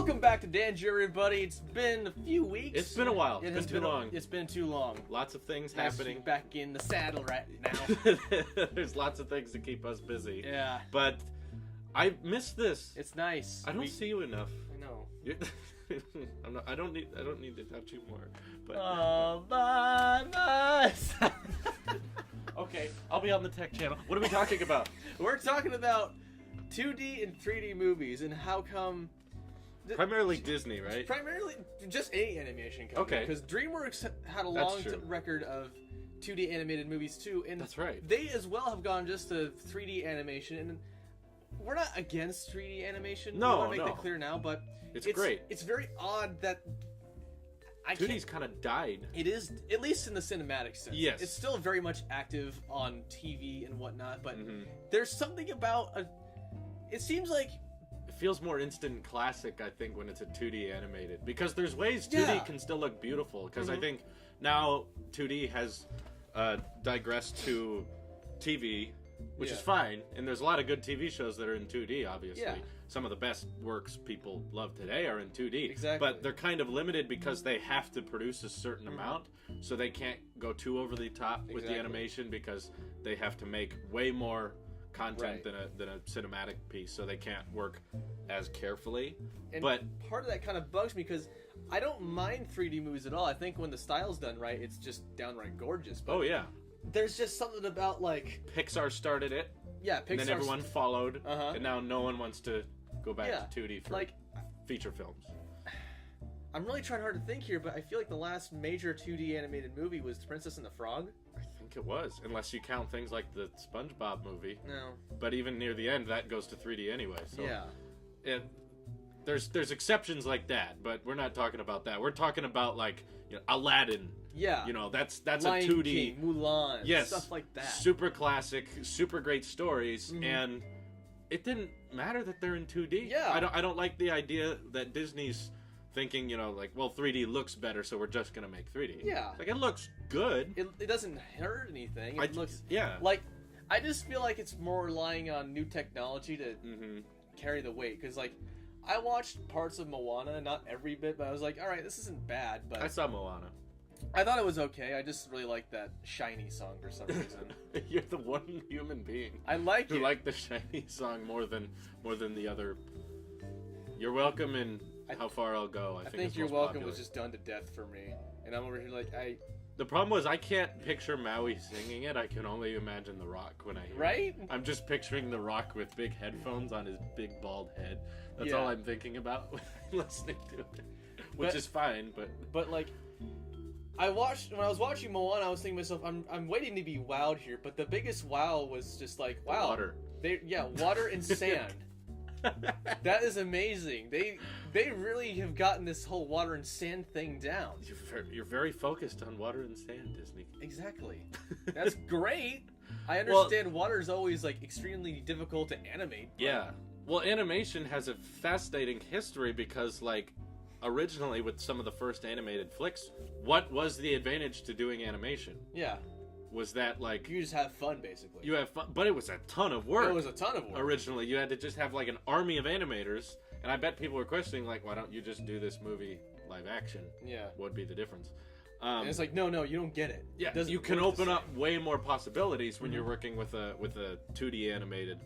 Welcome back to Dandrew, everybody. It's been a few weeks. It's been a while. It's been too long. It's been too long. Lots of things Nice to happening. be back in the saddle right now. There's lots of things to keep us busy. Yeah. But I miss this. It's nice. I don't see you enough. I know. I don't need to touch you more. But All by myself. okay, I'll be on the tech channel. What are we talking about? We're talking about 2D and 3D movies and how come... Primarily Disney, right? Primarily just any animation company. Okay. Because DreamWorks had a That's long true. record of 2D animated movies too, and That's right. They as well have gone just to 3D animation, and we're not against 3D animation. No, we want to make no. that clear now, but It's great. It's very odd that 2D's kind of died. It is, at least in the cinematic sense. Yes. It's still very much active on TV and whatnot, but Mm-hmm. there's something about it seems like. It feels more instant classic, I think, when it's a 2D animated. Because there's ways 2D Yeah. can still look beautiful. Because I think now 2D has digressed to TV, which is fine. And there's a lot of good TV shows that are in 2D, obviously. Yeah. Some of the best works people love today are in 2D. Exactly. But they're kind of limited because they have to produce a certain amount. So they can't go too over the top with the animation because they have to make way more content than a cinematic piece, so they can't work as carefully. And but part of that kind of bugs me because I don't mind 3D movies at all. I think when the style's done right, it's just downright gorgeous. But oh yeah, there's just something about like Pixar started it, Pixar, and then everyone followed, Uh-huh. and now no one wants to go back Yeah, to 2D for like feature films. I'm really trying hard to think here, but I feel like the last major 2D animated movie was Princess and the Frog. I think it was, unless you count things like the SpongeBob movie. No. But even near the end, that goes to 3D anyway. So Yeah. there's exceptions like that, but we're not talking about that. We're talking about like Aladdin. Yeah. That's Lion a 2D. King, Mulan. Yes, Stuff like that. Super classic, super great stories, and it didn't matter that they're in 2D. Yeah. I don't like the idea that Disney's thinking, like, well, 3D looks better, so we're just gonna make 3D. Yeah. Like, it looks good. It doesn't hurt anything. It looks like I just feel like it's more relying on new technology to carry the weight. Because like I watched parts of Moana, not every bit, but I was like, all right, this isn't bad. But I saw Moana. I thought it was okay. I just really liked that Shiny song for some reason. You're the one human being I like who it. liked the Shiny song more than the other. You're welcome and How Far I'll Go. I think You're most Welcome popular. was just done to death for me, and I'm over here like The problem was I can't picture Maui singing it. I can only imagine The Rock when I hear it. I'm just picturing The Rock with big headphones on his big bald head. That's all I'm thinking about when I'm listening to it, which is fine. But like, when I was watching Moana, I was thinking to myself, I'm waiting to be wowed here. But the biggest wow was just like, wow, water. Water and sand. That is amazing. They really have gotten this whole water and sand thing down. You're very focused on water and sand, Disney. Exactly. That's great. I understand water is always like extremely difficult to animate. Yeah. Well, animation has a fascinating history because, like, originally with some of the first animated flicks, what was the advantage to doing animation? Yeah. Was that, like... You just have fun, basically. You have fun, but it was a ton of work. It was a ton of work. Originally, you had to just have, like, an army of animators, and I bet people were questioning, like, why don't you just do this movie live action? Yeah. What would be the difference? And it's like, no, you don't get it. Yeah, you can open up way more possibilities when you're working with a 2D animated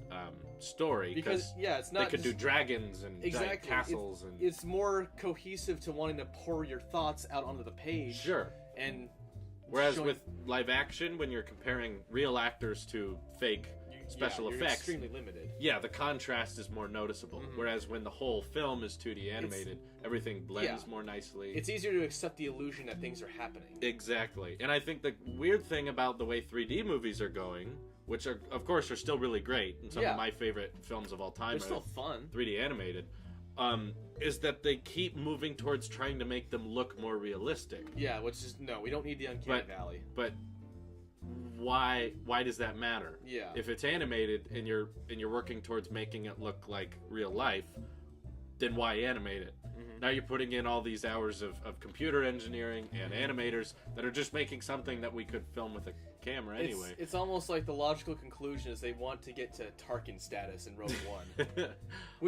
story. Because it's not they could do dragons and giant castles, it's more cohesive to wanting to pour your thoughts out onto the page. Sure. And whereas with live action, when you're comparing real actors to fake special you're effects, extremely limited. Yeah, the contrast is more noticeable. Whereas when the whole film is 2D animated, everything blends more nicely. It's easier to accept the illusion that things are happening. Exactly. And I think the weird thing about the way 3D movies are going, which are, of course, are still really great, and some of my favorite films of all time They're still fun. 3D animated, is that they keep moving towards trying to make them look more realistic. Yeah, which is, no, we don't need the Uncanny Valley. But why does that matter? Yeah. If it's animated and you're working towards making it look like real life, then why animate it? Now you're putting in all these hours of computer engineering and animators that are just making something that we could film with a camera anyway. It's almost like the logical conclusion is they want to get to Tarkin status in Rogue One.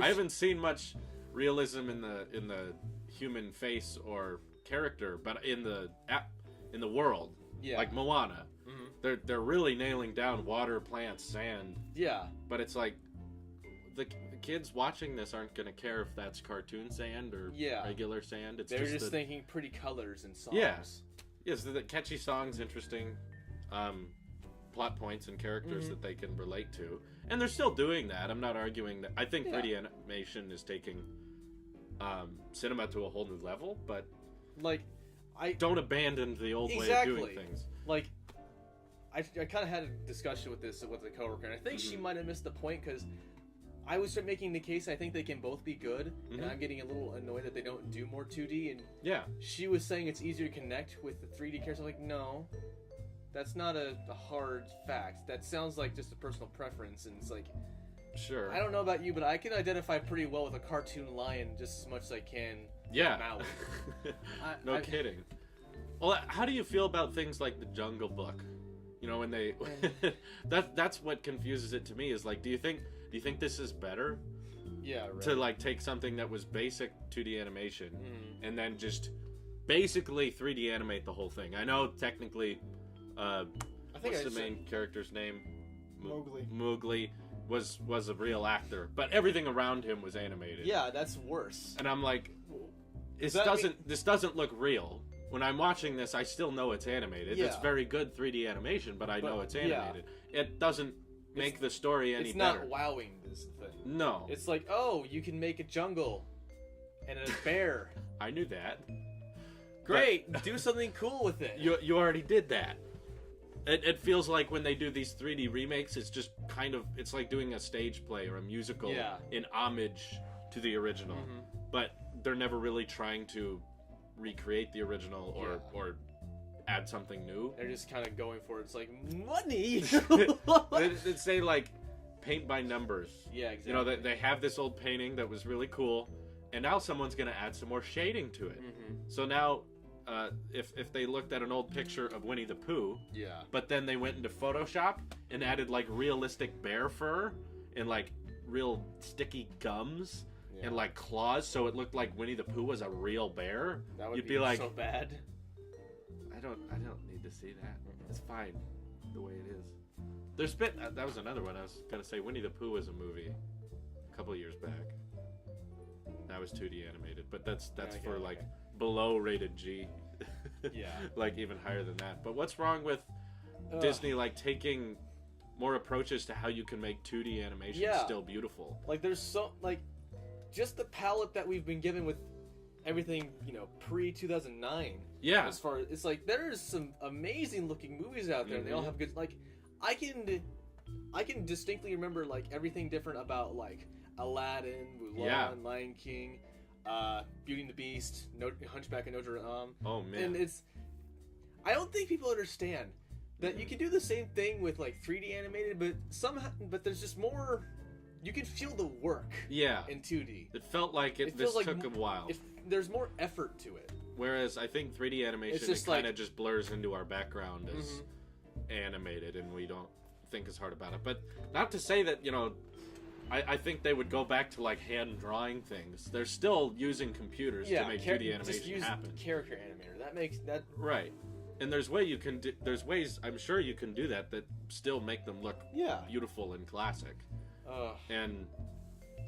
I haven't seen much realism in the human face or character, but in the world, like Moana. They're really nailing down water, plants, sand. Yeah. But it's like the kids watching this aren't gonna care if that's cartoon sand or regular sand. They're just thinking pretty colors and songs. Yeah. Yes, the catchy songs, interesting plot points and characters that they can relate to, and they're still doing that. I'm not arguing that. I think 3D animation is taking cinema to a whole new level, but like I don't abandon the old way of doing things. Like I kind of had a discussion with a coworker, and I think she might have missed the point because I was making the case I think they can both be good, and I'm getting a little annoyed that they don't do more 2D. And she was saying it's easier to connect with the 3D characters. I'm like, no, that's not a hard fact. That sounds like just a personal preference, and it's like, sure, I don't know about you, but I can identify pretty well with a cartoon lion just as much as I can. Maui. No kidding. Well, how do you feel about things like the Jungle Book? You know, when they that's what confuses it to me is like, do you think this is better? Yeah, right. To like take something that was basic 2D animation and then just basically 3D animate the whole thing. I know technically what's the main character's name? Mowgli was a real actor, but everything around him was animated. Yeah, that's worse. And I'm like, this doesn't look real. When I'm watching this, I still know it's animated. It's very good 3D animation, but I know it's animated. It doesn't make the story any better. It's not wowing, this thing. No. It's like, oh, you can make a jungle and a bear. I knew that. Great, do something cool with it. You already did that. It feels like when they do these 3D remakes, it's just kind of, it's like doing a stage play or a musical in homage to the original. But they're never really trying to recreate the original or add something new. They're just kind of going for it. It's like, money! They say like paint by numbers. Yeah, exactly. You know, they have this old painting that was really cool, and now someone's going to add some more shading to it. So now if they looked at an old picture of Winnie the Pooh, but then they went into Photoshop and added like realistic bear fur and like real sticky gums and like claws, so it looked like Winnie the Pooh was a real bear, that would you'd be like, so bad. I don't need to see that. It's fine the way it is. There's been that was another one I was gonna say. Winnie the Pooh was a movie a couple of years back. That was 2D animated, but that's for like below rated G. Like even higher than that. But what's wrong with Disney like taking more approaches to how you can make 2D animation still beautiful? Like there's so like just the palette that we've been given with everything, you know, pre-2009. Yeah. As far as, it's like, there's some amazing looking movies out there, and they all have good, like, I can distinctly remember, like, everything different about, like, Aladdin, Mulan, Lion King, Beauty and the Beast, Hunchback of Notre Dame. Oh, man. And I don't think people understand that you can do the same thing with, like, 3D animated, but there's just more. You can feel the work in 2D. It felt like it took a while. There's more effort to it. Whereas I think 3D animation kind of just blurs into our background as animated, and we don't think as hard about it. But not to say that, you know, I think they would go back to like hand drawing things. They're still using computers to make 2D animation happen. Character animator. That makes that right. And there's ways I'm sure you can do that still make them look beautiful and classic. And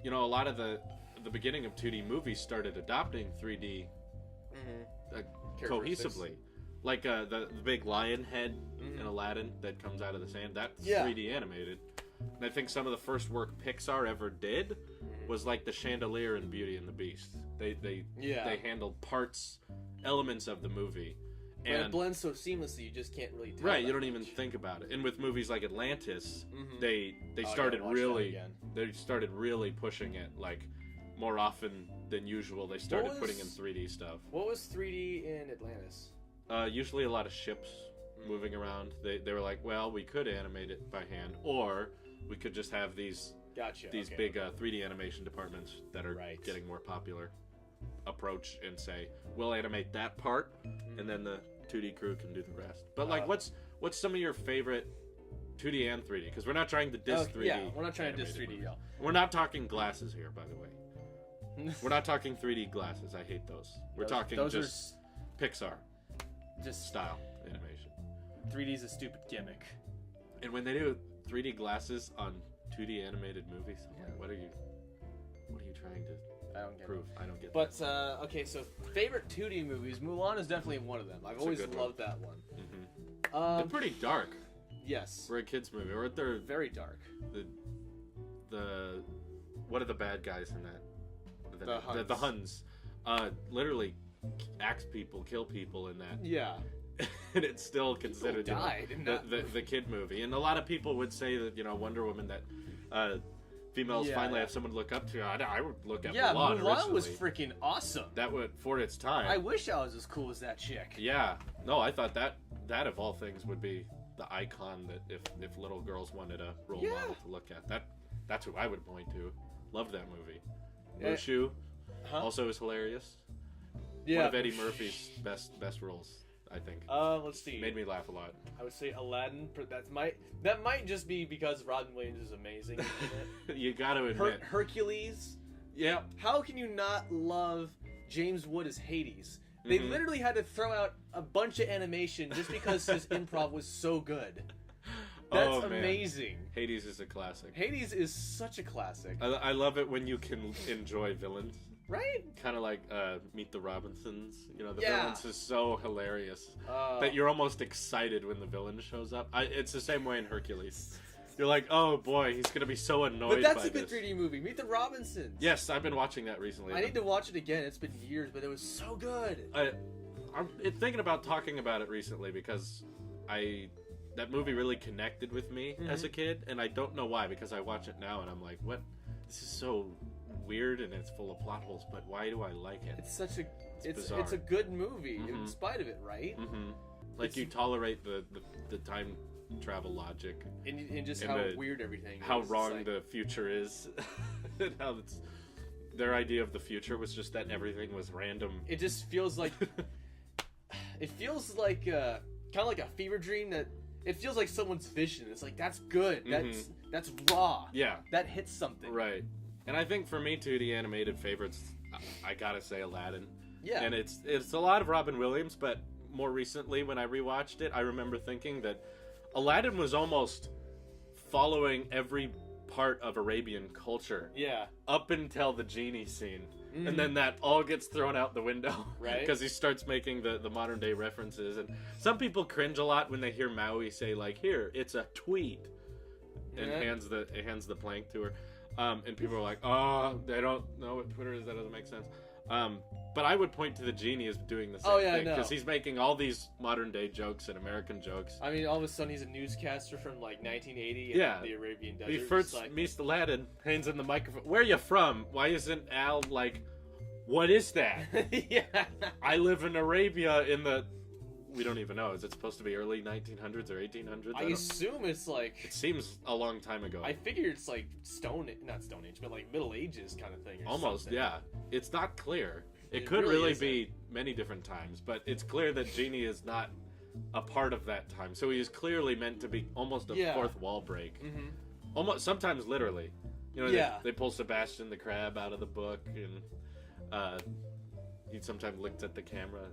you know, a lot of the beginning of 2D movies started adopting 3D cohesively, like the big lion head in Aladdin that comes out of the sand. That's 3D animated. And I think some of the first work Pixar ever did was like the chandelier in Beauty and the Beast. They handled elements of the movie. And it blends so seamlessly, you just can't really tell. Right, you don't even think about it. And with movies like Atlantis, they started really pushing it like more often than usual. They started putting in 3D stuff. What was 3D in Atlantis? Usually a lot of ships moving around. They were like, well, we could animate it by hand, or we could just have these big 3D animation departments that are getting more popular. Approach and say we'll animate that part and then the 2D crew can do the rest. But like what's some of your favorite 2D and 3D, because we're not trying to diss 3D. We're not trying to diss 3D, y'all. We're not talking glasses here, by the way. We're not talking 3D glasses. I hate those. We're talking those just Pixar. Just style animation. 3D is a stupid gimmick. And when they do 3D glasses on 2D animated movies, I'm like, what are you trying to prove? I don't get that. But, okay, so favorite 2D movies, Mulan is definitely one of them. I've always loved that one. They're pretty dark. Yes. For a kid's movie. Or they're very dark. What are the bad guys in that? The Huns. The Huns. Literally axe people, kill people in that. Yeah. And it's still considered the kid movie. And a lot of people would say that, Wonder Woman, that females finally have someone to look up to. I would look at Mulan. Mulan was freaking awesome. That would, for its time. I wish I was as cool as that chick. Yeah. No, I thought that of all things would be the icon that if little girls wanted a role model to look at. That's who I would point to. Loved that movie. Mushu also is hilarious. Yeah. One of Eddie Murphy's best roles, I think. Let's see. Made me laugh a lot. I would say Aladdin. That might just be because Robin Williams is amazing. You got to admit. Hercules. Yeah. How can you not love James Wood as Hades? They literally had to throw out a bunch of animation just because his improv was so good. That's amazing. Hades is a classic. Hades is such a classic. I love it when you can enjoy villains. Right? Kind of like Meet the Robinsons. The villains is so hilarious that you're almost excited when the villain shows up. It's the same way in Hercules. You're like, oh boy, he's going to be so annoyed by this. But that's a good 3D movie. Meet the Robinsons. Yes, I've been watching that recently. I need to watch it again. It's been years, but it was so good. I'm thinking about talking about it recently because that movie really connected with me as a kid, and I don't know why, because I watch it now and I'm like, what? This is so weird and it's full of plot holes, but why do I like it? It's such a it's a good movie in spite of it, right? Like you tolerate the time travel logic and just how weird everything is. How wrong the future is. And how their idea of the future was just that everything was random. It just feels like kind of like a fever dream that it feels like someone's vision. It's like, that's good. That's raw. Yeah. That hits something. Right. And I think for me, 2D animated favorites, I gotta say Aladdin. Yeah. And it's a lot of Robin Williams, but more recently when I rewatched it, I remember thinking that Aladdin was almost following every part of Arabian culture. Yeah. Up until the genie scene. And then that all gets thrown out the window. Right. Because he starts making the modern day references. And some people cringe a lot when they hear Maui say, like, here, it's a tweet. And hands the plank to her. And people are like, oh, they don't know what Twitter is. That doesn't make sense. But I would point to the genie as doing the same thing. Because he's making all these modern day jokes and American jokes. I mean, all of a sudden he's a newscaster from like 1980 in the Arabian Desert. He first meets Aladdin, hands in the microphone. Where are you from? Why isn't Al like, what is that? I live in Arabia in the... We don't even know. Is it supposed to be early 1900s or 1800s? I assume it's like... It seems a long time ago. I figure it's like not Stone Age, but like Middle Ages kind of thing. Almost, something. yeah. It's not clear. It could really be many different times, but it's clear that Genie is not a part of that time. So he is clearly meant to be almost a fourth wall break. Almost, sometimes literally. They pull Sebastian the Crab out of the book, and he sometimes looks at the camera.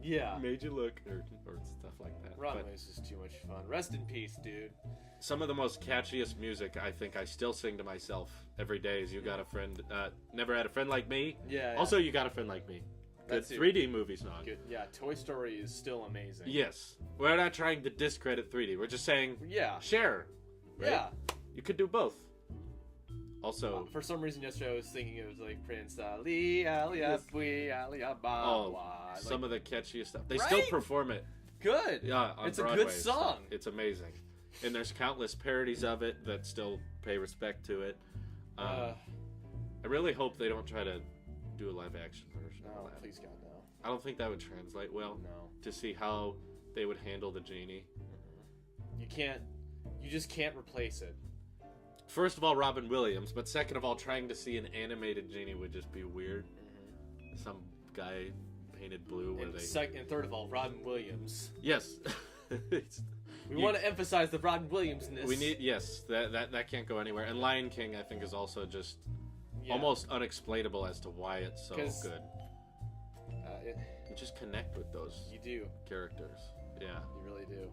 Yeah. Made you look, or stuff like that. Runways is too much fun. Rest in peace, dude. Some of the most catchiest music I think I still sing to myself every day is You Got a Friend, Never Had a Friend Like Me. Yeah. Also, You Got a Friend Like Me. Good 3D movie song. Good. Yeah, Toy Story is still amazing. Yes. We're not trying to discredit 3D. We're just saying, share. Right? Yeah. You could do both. Also, for some reason yesterday I was thinking it was like Prince Ali, some of the catchiest stuff. They still perform it. Good. Yeah, on it's Broadway, a good song. So it's amazing. And there's countless parodies of it that still pay respect to it. I really hope they don't try to do a live action version. No, please God, no. I don't think that would translate well. No. To see how they would handle the genie. You just can't replace it. First of all, Robin Williams, but second of all, trying to see an animated genie would just be weird. Some guy painted blue. And third of all, Robin Williams. Yes. We want to emphasize the Robin Williams-ness. We need, that can't go anywhere. And Lion King, I think, is also just almost unexplainable as to why it's so good. You just connect with those. You do. Characters. Yeah. You really do.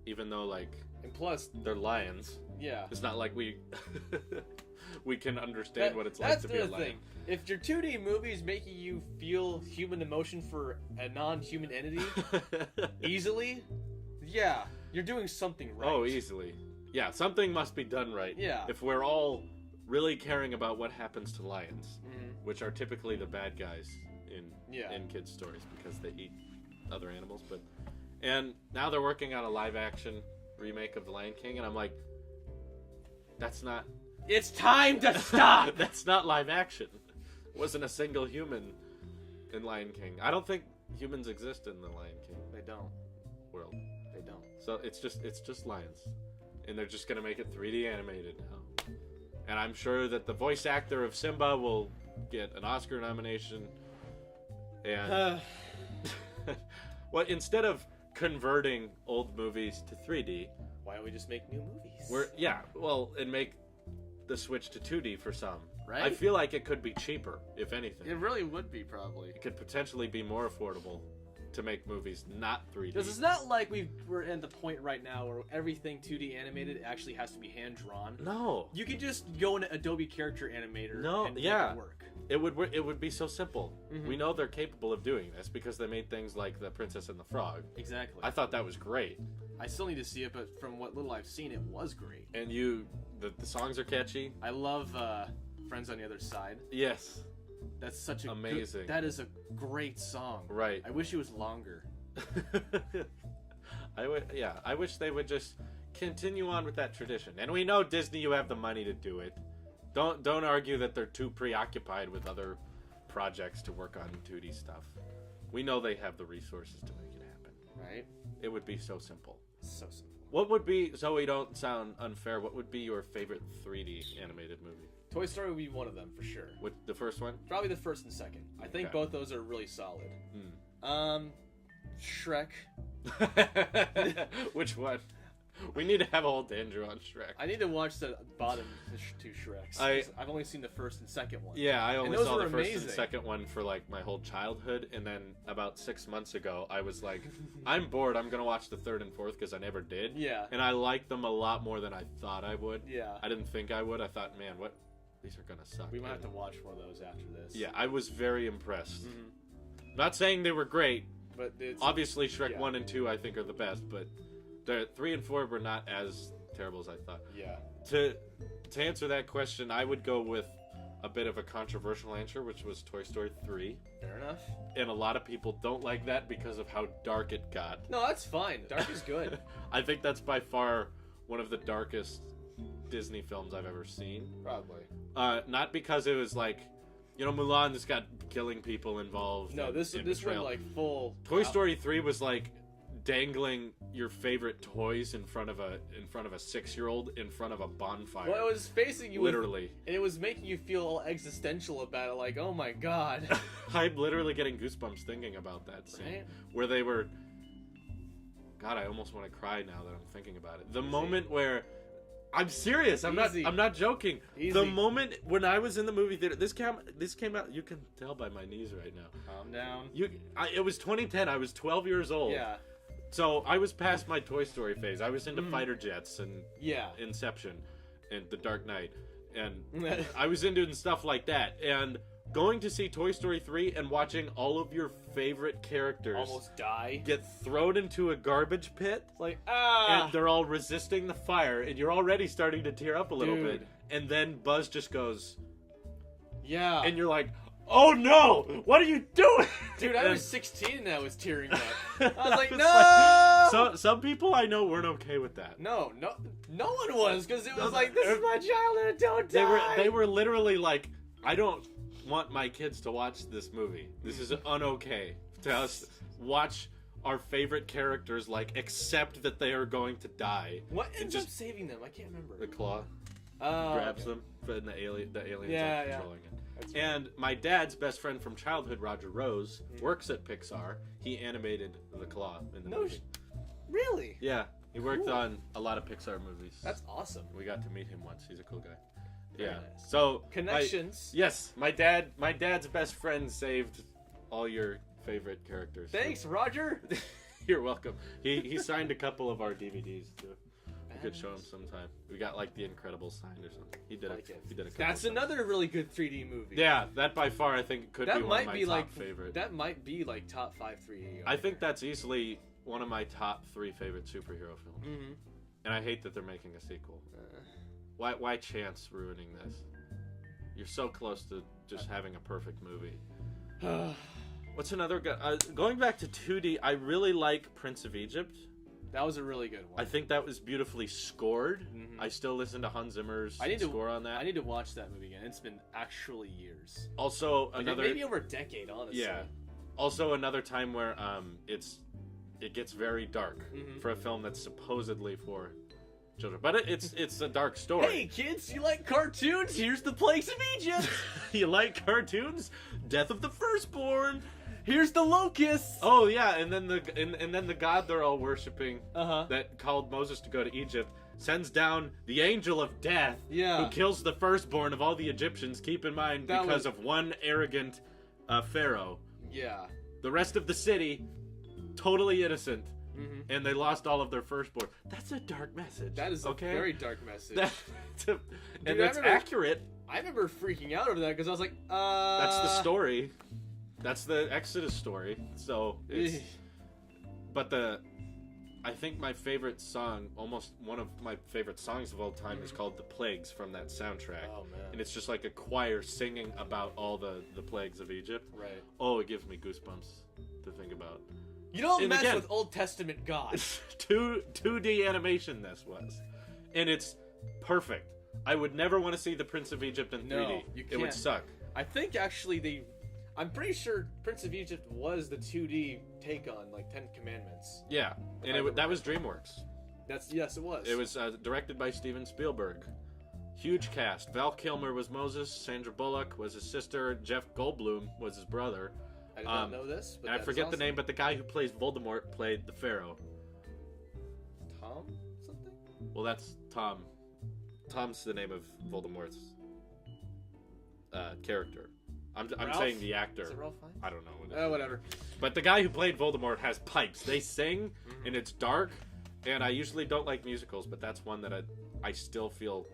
Even though, like... And plus... They're lions. Yeah. It's not like we... we can understand what it's like to be a lion. That's the thing. If your 2D movie is making you feel human emotion for a non-human entity easily, yeah, you're doing something right. Oh, easily. Yeah, something must be done right. Yeah. If we're all really caring about what happens to lions, which are typically the bad guys in kids' stories because they eat other animals, and now they're working on a live-action remake of The Lion King, and I'm like, that's not... It's time to stop! That's not live action. It wasn't a single human in Lion King. I don't think humans exist in The Lion King. They don't. World. They don't. So it's just lions. And they're just gonna make it 3D animated now. And I'm sure that the voice actor of Simba will get an Oscar nomination. And... well, instead of converting old movies to 3D... Why don't we just make new movies? And make the switch to 2D for some. Right? I feel like it could be cheaper, if anything. It really would be, probably. It could potentially be more affordable to make movies not 3D. Because it's not like we're at the point right now where everything 2D animated actually has to be hand-drawn. No. You could just go into Adobe Character Animator and make it work. It would be so simple. We know they're capable of doing this because they made things like The Princess and the Frog. Exactly. I thought that was great. I still need to see it, but from what little I've seen, it was great. And the songs are catchy. I love Friends on the Other Side. Yes. That's such a amazing. That is a great song. Right. I wish it was longer. I wish they would just continue on with that tradition. And we know Disney, you have the money to do it. Don't argue that they're too preoccupied with other projects to work on 2D stuff. We know they have the resources to make it happen. Right? It would be so simple. So simple. What would be, so we don't sound unfair, what would be your favorite 3D animated movie? Toy Story would be one of them, for sure. With the first one? Probably the first and second. I think both those are really solid. Shrek. Which one? We need to have a whole Dandrew on Shrek. I need to watch the bottom two Shreks. I've only seen the first and second one. Yeah, I only saw the first and second one for like my whole childhood, and then about 6 months ago, I was like, I'm bored. I'm gonna watch the third and fourth because I never did. Yeah. And I liked them a lot more than I thought I would. Yeah. I didn't think I would. I thought, man, what? These are gonna suck. We might have to watch one of those after this. Yeah, I was very impressed. Not saying they were great, but obviously Shrek 1 and 2 I think are the best, but the 3 and 4 were not as terrible as I thought. Yeah. To answer that question, I would go with a bit of a controversial answer, which was Toy Story 3. Fair enough. And a lot of people don't like that because of how dark it got. No, that's fine. Dark is good. I think that's by far one of the darkest Disney films I've ever seen. Probably. Not because it was like, you know, Mulan just got killing people involved. No, this went like full. Toy Story 3 was like dangling your favorite toys in front of a 6-year-old in front of a bonfire. Well, it was facing you literally, and it was making you feel all existential about it. Like, oh my god, I'm literally getting goosebumps thinking about that scene where they were. God, I almost want to cry now that I'm thinking about it. The moment where. I'm serious. I'm not joking. The moment when I was in the movie theater, this came out. You can tell by my knees right now. Calm down. It was 2010. I was 12 years old. Yeah. So I was past my Toy Story phase. I was into fighter jets and Inception and The Dark Knight, and I was into stuff like that. And going to see Toy Story 3 and watching all of your favorite characters almost die, get thrown into a garbage pit, like and they're all resisting the fire, and you're already starting to tear up a little bit, and then Buzz just goes, yeah, and you're like, oh no, what are you doing? Dude, I was 16 and I was tearing up. I was like, no! So some people I know weren't okay with that. No one was, because it was like, this is my childhood, don't die! They were literally like, I don't want my kids to watch this movie. This is un-okay to us watch our favorite characters like accept that they are going to die. What ends up saving them? I can't remember. The claw grabs them, and the aliens are controlling it. That's and my dad's best friend from childhood, Roger Rose, works at Pixar. He animated the claw in the movie. Really? Yeah, he worked on a lot of Pixar movies. That's awesome. We got to meet him once. He's a cool guy. Yeah. Nice. So connections. Yes, my dad's best friend saved all your favorite characters. Thanks, Roger. You're welcome. He signed a couple of our DVDs too. We could show him sometime. We got like The Incredibles signed or something. He did it. He did a couple. That's another really good 3D movie. Yeah, that by far I think could be one of my top favorite. That might be like top 5 3D. I think that's easily one of my top 3 favorite superhero films. Mm-hmm. And I hate that they're making a sequel. Why chance ruining this? You're so close to just having a perfect movie. What's another going back to 2D, I really like Prince of Egypt. That was a really good one. I think that was beautifully scored. Mm-hmm. I still listen to Hans Zimmer's score on that. I need to watch that movie again. It's been actually years. Also, another maybe over a decade, honestly. Yeah. Also, another time where it gets very dark for a film that's supposedly for children, but it's a dark story. Hey kids, you like cartoons? Here's the plagues of Egypt. You like cartoons? Death of the Firstborn. Here's the locusts. Oh yeah, and then the god they're all worshiping that called Moses to go to Egypt sends down the angel of death who kills the firstborn of all the Egyptians. Keep in mind, because of one arrogant pharaoh. Yeah. The rest of the city, totally innocent. Mm-hmm. And they lost all of their firstborn. That's a dark message. That is a very dark message. That's accurate. I remember freaking out over that because I was like, That's the story. That's the Exodus story. So it's... But I think my favorite song, almost one of my favorite songs of all time, is called The Plagues from that soundtrack. Oh, man. And it's just like a choir singing about all the plagues of Egypt. Right. Oh, it gives me goosebumps to think about. You don't mess with Old Testament God. 2D animation this was. And it's perfect. I would never want to see The Prince of Egypt in 3D. No, you can't. It would suck. I think actually I'm pretty sure Prince of Egypt was the 2D take on like 10 Commandments. Yeah, and that was DreamWorks. Yes, it was. It was directed by Steven Spielberg. Huge cast. Val Kilmer was Moses. Sandra Bullock was his sister. Jeff Goldblum was his brother. I did not know this, but and I forget the name, but the guy who plays Voldemort played the Pharaoh. Tom something? Well, that's Tom. Tom's the name of Voldemort's character. I'm saying the actor. Is it Ralph Fiennes? I don't know. Oh, whatever. But the guy who played Voldemort has pipes. They sing, and it's dark. And I usually don't like musicals, but that's one that I still feel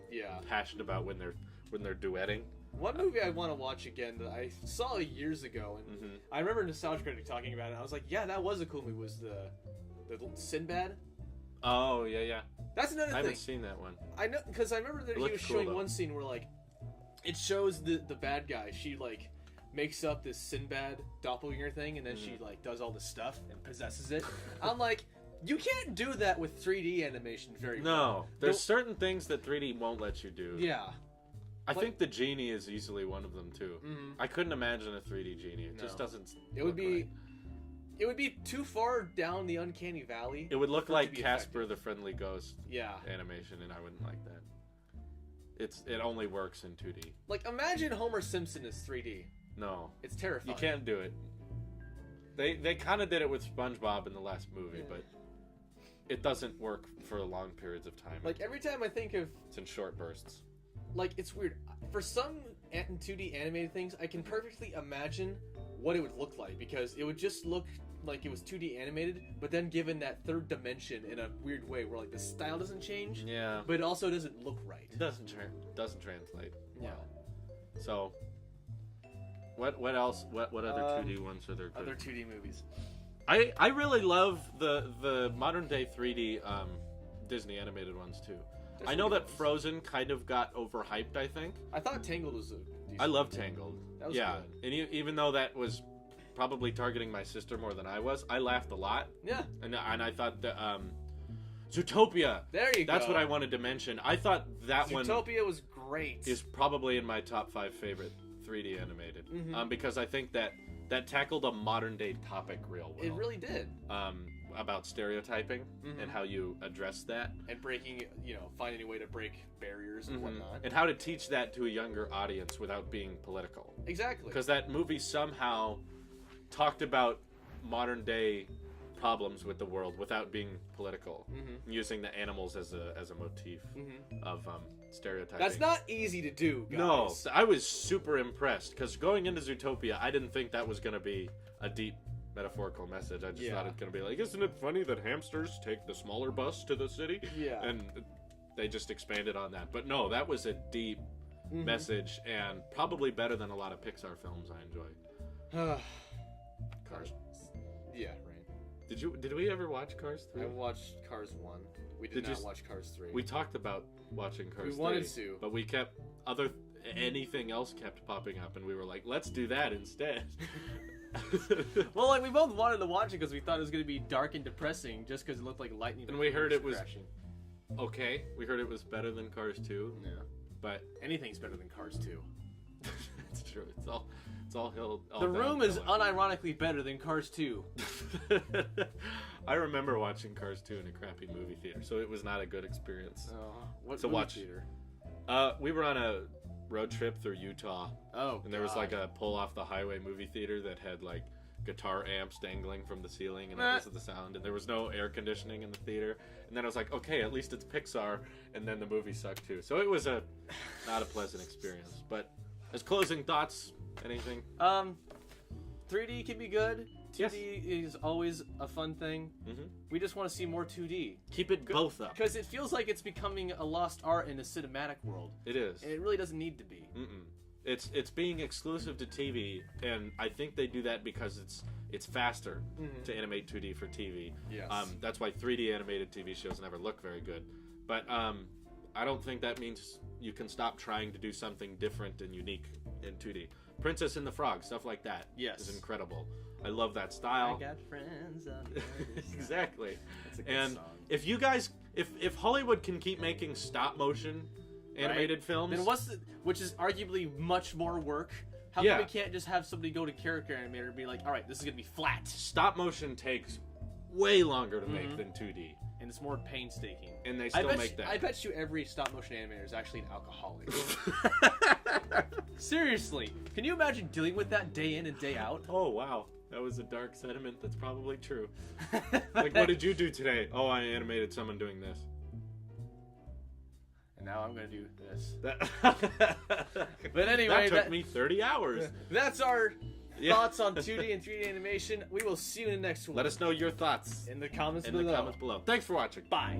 passionate about when they're duetting. One movie I want to watch again that I saw years ago, and I remember Nostalgia Critic talking about it. And I was like, yeah, that was a cool movie. Was the Sinbad? Oh yeah. That's another thing. I haven't seen that one. I know because I remember that he was showing one scene where like it shows the bad guy. She like makes up this Sinbad doppelganger thing, and then she like does all this stuff and possesses it. I'm like, you can't do that with 3D animation very well. No, there's certain things that 3D won't let you do. Yeah. I think the genie is easily one of them too. Mm-hmm. I couldn't imagine a 3D genie. It just doesn't. It would be. Right. It would be too far down the uncanny valley. It would look like Casper the Friendly Ghost. Yeah. Animation, and I wouldn't like that. It only works in 2D. Like imagine Homer Simpson is 3D. No, it's terrifying. You can't do it. They kind of did it with SpongeBob in the last movie, but it doesn't work for long periods of time. Like every time I think of, it's in short bursts. Like it's weird. For some 2D animated things, I can perfectly imagine what it would look like because it would just look like it was 2D animated, but then given that third dimension in a weird way where like the style doesn't change, but it also doesn't look right. It doesn't translate. Yeah. So, what else? What other 2D ones are there? Good? Other 2D movies. I really love the modern day 3D Disney animated ones too. I know that Frozen kind of got overhyped. I think. I thought Tangled was I love Tangled. That was good. And even though that was probably targeting my sister more than I was, I laughed a lot. Yeah. And I thought that Zootopia. There you go. That's what I wanted to mention. I thought that one. Zootopia was great. Is probably in my top 5 favorite 3D animated because I think that tackled a modern day topic real well. It really did. About stereotyping and how you address that. And breaking, finding a way to break barriers and whatnot. And how to teach that to a younger audience without being political. Exactly. Because that movie somehow talked about modern day problems with the world without being political, using the animals as a motif of stereotyping. That's not easy to do, guys. No, I was super impressed, because going into Zootopia, I didn't think that was going to be a deep metaphorical message. I just thought it's going to be like, isn't it funny that hamsters take the smaller bus to the city? Yeah. And they just expanded on that. But no, that was a deep message, and probably better than a lot of Pixar films I enjoy. Cars. Yeah, right. Did we ever watch Cars 3? I watched Cars 1. We did not watch Cars 3. We talked about watching Cars 3. We wanted to. But we kept anything else kept popping up, and we were like, let's do that instead. Well, like, we both wanted to watch it because we thought it was going to be dark and depressing just because it looked like lightning. And we heard it was crashing. Okay. We heard it was better than Cars 2. Yeah. But anything's better than Cars 2. It's true. It's all hill. The Room is unironically better than Cars 2. I remember watching Cars 2 in a crappy movie theater, so it was not a good experience. What to movie watch theater? We were on a road trip through Utah. Oh, and there was like a pull off the highway movie theater that had like guitar amps dangling from the ceiling, and that was the sound, and there was no air conditioning in the theater. And then I was like, okay, at least it's Pixar. And then the movie sucked too, so it was not a pleasant experience. But as closing thoughts, anything? 3D can be good. 2D is always a fun thing. We just want to see more 2D. Keep it both up, because it feels like it's becoming a lost art in a cinematic world. It is, and it really doesn't need to be. It's being exclusive to TV, and I think they do that because it's faster to animate 2D for TV. Yes. That's why 3D animated TV shows never look very good. But I don't think that means you can stop trying to do something different and unique in 2D. Princess and the Frog, stuff like that, is incredible. I love that style. I got friends on the other side. Exactly. That's a good song. If you guys, if Hollywood can keep making stop motion animated films, then which is arguably much more work. How come we can't just have somebody go to character animator and be like, all right, this is gonna be flat? Stop motion takes way longer to make than 2D. And it's more painstaking. And they still make that. I bet you every stop motion animator is actually an alcoholic. Seriously. Can you imagine dealing with that day in and day out? Oh, wow. That was a dark sentiment that's probably true. Like, what did you do today? Oh, I animated someone doing this. And now I'm going to do this. But anyway... That took me 30 hours. That's our... thoughts on 2D and 3D animation. We will see you in the next one. Let us know your thoughts in the comments below. Thanks for watching. Bye.